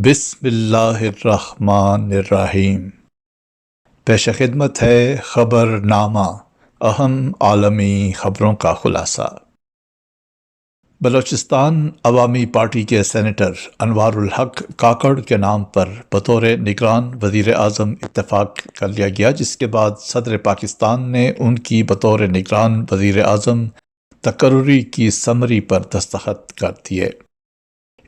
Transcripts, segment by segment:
بسم اللہ الرحمن الرحیم۔ پیش خدمت ہے خبر نامہ، اہم عالمی خبروں کا خلاصہ۔ بلوچستان عوامی پارٹی کے سینیٹر انوار الحق کاکڑ کے نام پر بطور نگران وزیر اعظم اتفاق کر لیا گیا، جس کے بعد صدر پاکستان نے ان کی بطور نگران وزیر اعظم تقرری کی سمری پر دستخط کر دیے۔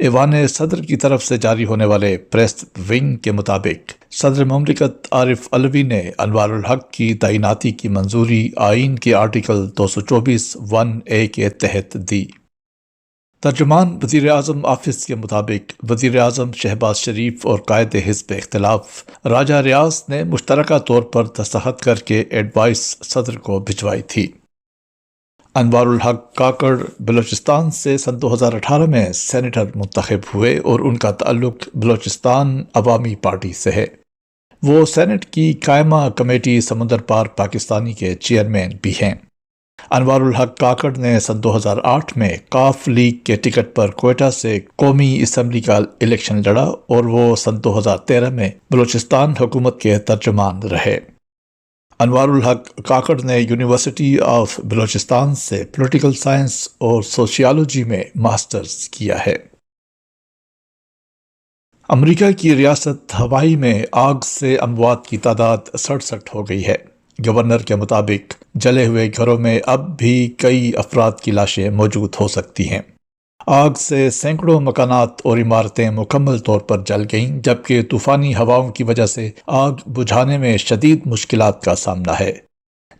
ایوان صدر کی طرف سے جاری ہونے والے پریس ونگ کے مطابق صدر مملکت عارف علوی نے انوار الحق کی تعیناتی کی منظوری آئین کے آرٹیکل 224(1)(a) کے تحت دی۔ ترجمان وزیر اعظم آفس کے مطابق وزیر اعظم شہباز شریف اور قائد حزب اختلاف راجہ ریاض نے مشترکہ طور پر دستخط کر کے ایڈوائس صدر کو بھجوائی تھی۔ انوار الحق کاکڑ بلوچستان سے سن 2018 میں سینیٹر منتخب ہوئے اور ان کا تعلق بلوچستان عوامی پارٹی سے ہے۔ وہ سینٹ کی قائمہ کمیٹی سمندر پار پاکستانی کے چیئرمین بھی ہیں۔ انوار الحق کاکڑ نے سن 2008 میں قاف لیگ کے ٹکٹ پر کوئٹہ سے قومی اسمبلی کا الیکشن لڑا اور وہ سن 2013 میں بلوچستان حکومت کے ترجمان رہے۔ انوار الحق کاکڑ نے یونیورسٹی آف بلوچستان سے پولیٹیکل سائنس اور سوشیالوجی میں ماسٹرز کیا ہے۔ امریکہ کی ریاست ہوائی میں آگ سے اموات کی تعداد 67 ہو گئی ہے۔ گورنر کے مطابق جلے ہوئے گھروں میں اب بھی کئی افراد کی لاشیں موجود ہو سکتی ہیں۔ آگ سے سینکڑوں مکانات اور عمارتیں مکمل طور پر جل گئیں، جبکہ طوفانی ہواؤں کی وجہ سے آگ بجھانے میں شدید مشکلات کا سامنا ہے۔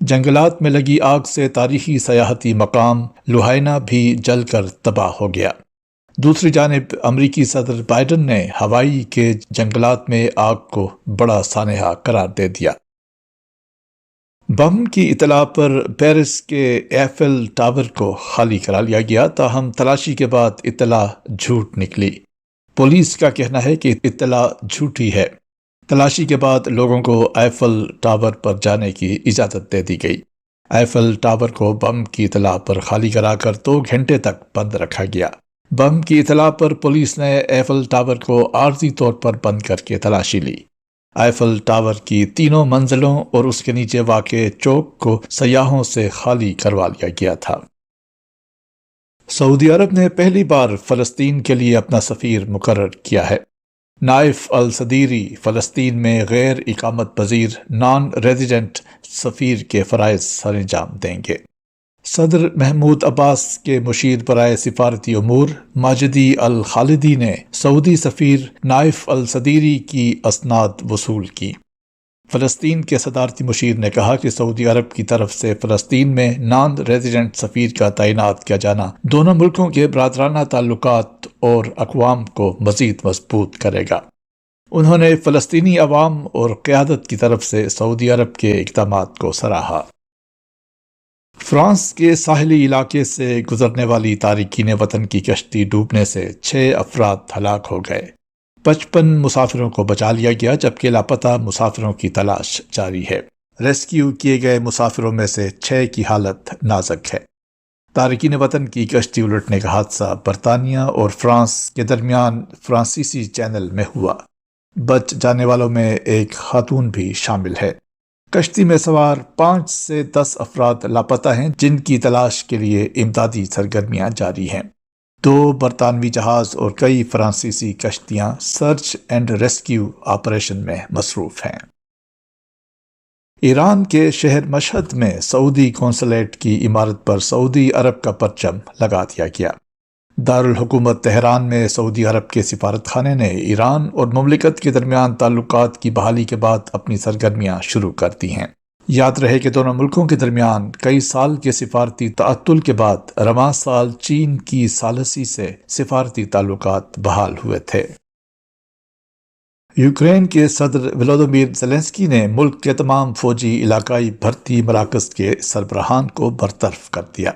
جنگلات میں لگی آگ سے تاریخی سیاحتی مقام لوہائنا بھی جل کر تباہ ہو گیا۔ دوسری جانب امریکی صدر بائیڈن نے ہوائی کے جنگلات میں آگ کو بڑا سانحہ قرار دے دیا۔ بم کی اطلاع پر پیرس کے ایفل ٹاور کو خالی کرا لیا گیا، تاہم تلاشی کے بعد اطلاع جھوٹ نکلی۔ پولیس کا کہنا ہے کہ اطلاع جھوٹی ہے۔ تلاشی کے بعد لوگوں کو ایفل ٹاور پر جانے کی اجازت دے دی گئی۔ ایفل ٹاور کو بم کی اطلاع پر خالی کرا کر 2 گھنٹے تک بند رکھا گیا۔ بم کی اطلاع پر پولیس نے ایفل ٹاور کو عارضی طور پر بند کر کے تلاشی لی۔ ایفل ٹاور کی 3 منزلوں اور اس کے نیچے واقع چوک کو سیاحوں سے خالی کروا لیا گیا تھا۔ سعودی عرب نے پہلی بار فلسطین کے لیے اپنا سفیر مقرر کیا ہے۔ نائف الصدیری فلسطین میں غیر اقامت پذیر نان ریزیڈنٹ سفیر کے فرائض سر انجام دیں گے۔ صدر محمود عباس کے مشیر برائے سفارتی امور ماجدی الخالدی نے سعودی سفیر نائف الصدیری کی اسناد وصول کی۔ فلسطین کے صدارتی مشیر نے کہا کہ سعودی عرب کی طرف سے فلسطین میں نان ریزیڈنٹ سفیر کا تعینات کیا جانا دونوں ملکوں کے برادرانہ تعلقات اور اقوام کو مزید مضبوط کرے گا۔ انہوں نے فلسطینی عوام اور قیادت کی طرف سے سعودی عرب کے اقدامات کو سراہا۔ فرانس کے ساحلی علاقے سے گزرنے والی تارکین وطن کی کشتی ڈوبنے سے 6 افراد ہلاک ہو گئے۔ 55 مسافروں کو بچا لیا گیا، جبکہ لاپتہ مسافروں کی تلاش جاری ہے۔ ریسکیو کیے گئے مسافروں میں سے 6 کی حالت نازک ہے۔ تارکین وطن کی کشتی الٹنے کا حادثہ برطانیہ اور فرانس کے درمیان فرانسیسی چینل میں ہوا۔ بچ جانے والوں میں ایک خاتون بھی شامل ہے۔ کشتی میں سوار 5 سے 10 افراد لاپتہ ہیں، جن کی تلاش کے لیے امدادی سرگرمیاں جاری ہیں۔ 2 برطانوی جہاز اور کئی فرانسیسی کشتیاں سرچ اینڈ ریسکیو آپریشن میں مصروف ہیں۔ ایران کے شہر مشہد میں سعودی قونصلیٹ کی عمارت پر سعودی عرب کا پرچم لگا دیا گیا۔ دارالحکومت تہران میں سعودی عرب کے سفارت خانے نے ایران اور مملکت کے درمیان تعلقات کی بحالی کے بعد اپنی سرگرمیاں شروع کر دی ہیں۔ یاد رہے کہ دونوں ملکوں کے درمیان کئی سال کے سفارتی تعطل کے بعد رواں سال چین کی ثالثی سے سفارتی تعلقات بحال ہوئے تھے۔ یوکرین کے صدر ولودیمیر زیلنسکی نے ملک کے تمام فوجی علاقائی بھرتی مراکز کے سربراہان کو برطرف کر دیا۔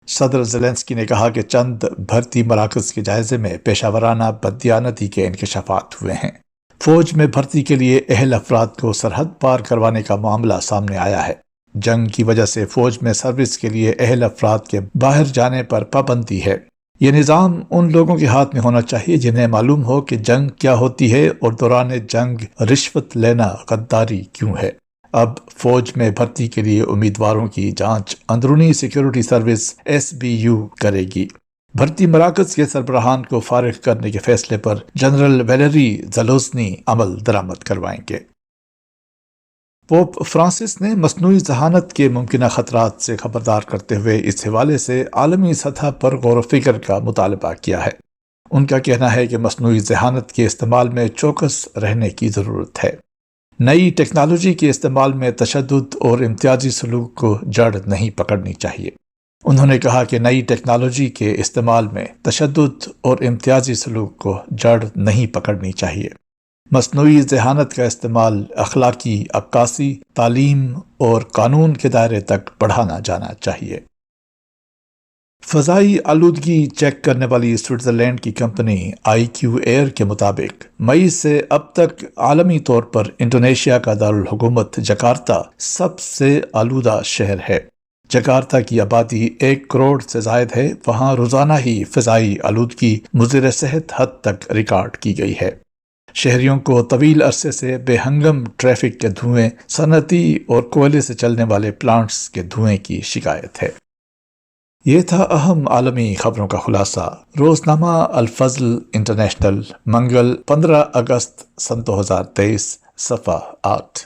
صدر زیلنسکی نے کہا کہ چند بھرتی مراکز کے جائزے میں پیشہ ورانہ بددیانتی کے انکشافات ہوئے ہیں۔ فوج میں بھرتی کے لیے اہل افراد کو سرحد پار کروانے کا معاملہ سامنے آیا ہے۔ جنگ کی وجہ سے فوج میں سروس کے لیے اہل افراد کے باہر جانے پر پابندی ہے۔ یہ نظام ان لوگوں کے ہاتھ میں ہونا چاہیے جنہیں معلوم ہو کہ جنگ کیا ہوتی ہے اور دوران جنگ رشوت لینا غداری کیوں ہے۔ اب فوج میں بھرتی کے لیے امیدواروں کی جانچ اندرونی سیکیورٹی سروس SBU کرے گی۔ بھرتی مراکز کے سربراہان کو فارغ کرنے کے فیصلے پر جنرل ویلیری زلوزنی عمل درآمد کروائیں گے۔ پوپ فرانسس نے مصنوعی ذہانت کے ممکنہ خطرات سے خبردار کرتے ہوئے اس حوالے سے عالمی سطح پر غور و فکر کا مطالبہ کیا ہے۔ ان کا کہنا ہے کہ مصنوعی ذہانت کے استعمال میں چوکس رہنے کی ضرورت ہے۔ نئی ٹیکنالوجی کے استعمال میں تشدد اور امتیازی سلوک کو جڑ نہیں پکڑنی چاہیے۔ انہوں نے کہا کہ نئی ٹیکنالوجی کے استعمال میں تشدد اور امتیازی سلوک کو جڑ نہیں پکڑنی چاہیے۔ مصنوعی ذہانت کا استعمال اخلاقی عکاسی، تعلیم اور قانون کے دائرے تک بڑھانا جانا چاہیے۔ فضائی آلودگی چیک کرنے والی سوئٹزرلینڈ کی کمپنی IQ Air کے مطابق مئی سے اب تک عالمی طور پر انڈونیشیا کا دارالحکومت جکارتہ سب سے آلودہ شہر ہے۔ جکارتہ کی آبادی 1 کروڑ سے زائد ہے۔ وہاں روزانہ ہی فضائی آلودگی مضر صحت حد تک ریکارڈ کی گئی ہے۔ شہریوں کو طویل عرصے سے بے ہنگم ٹریفک کے دھوئیں، صنعتی اور کوئلے سے چلنے والے پلانٹس کے دھوئیں کی شکایت ہے۔ یہ تھا اہم عالمی خبروں کا خلاصہ۔ روزنامہ الفضل انٹرنیشنل، منگل 15 اگست سن 2023، صفحہ 8۔